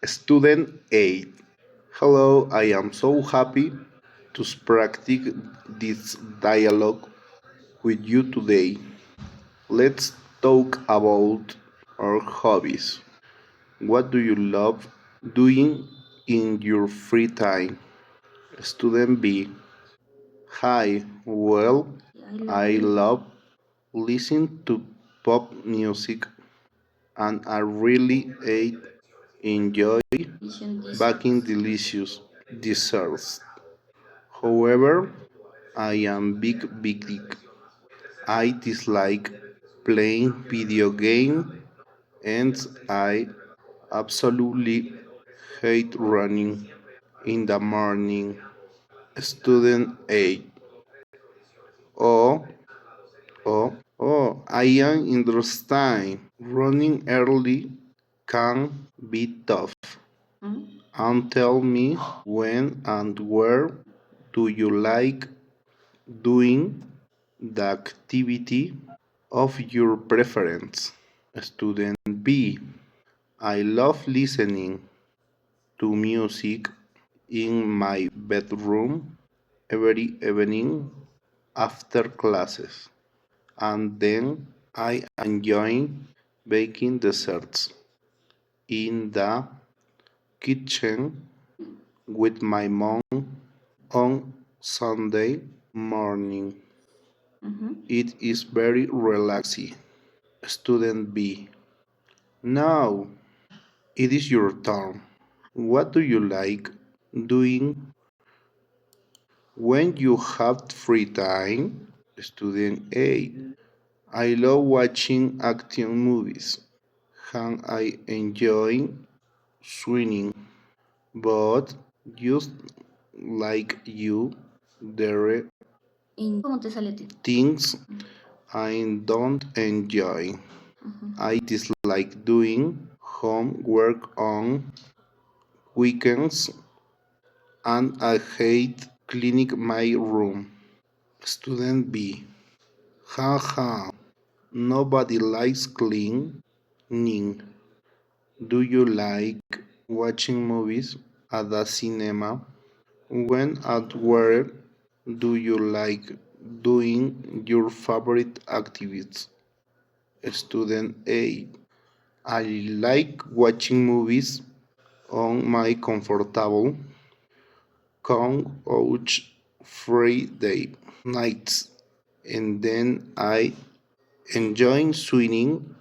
Student 8. Hello, I am so happy to practice this dialogue with you today. Let's talk about our hobbies. What do you love doing in your free time? Student B. Hi, well, I love listening to pop music and I really enjoy baking delicious desserts. However, I am big. I dislike playing video game and I absolutely hate running in the morning. Student A. Oh, I am interested. Running early can be tough. And tell me when and where do you like doing the activity of your preference. Student B. I love listening to music in my bedroom every evening after classes. And then I enjoy baking desserts in the kitchen with my mom on Sunday morning. It is very relaxing. Student B. Now it is your turn. What do you like doing when you have free time? Student A. I love watching action movies and I enjoy swimming, but just like you, there are things I don't enjoy. I dislike doing homework on weekends and I hate cleaning my room. Student B. Haha, nobody likes cleaning. Do you like watching movies at the cinema? When at work, do you like doing your favorite activities? Student A. I like watching movies on my comfortable couch Friday nights, and then I enjoy swimming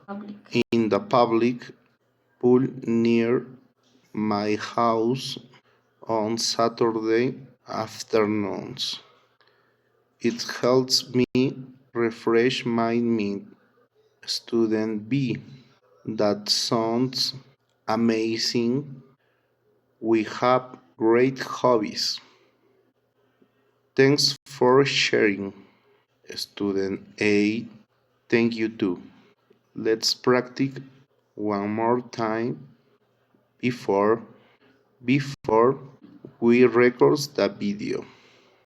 in the public pool near my house on Saturday afternoons. It helps me refresh my mind. Student B. That sounds amazing. We have great hobbies. Thanks for sharing. Student A. Thank you too. Let's practice one more time before we record the video.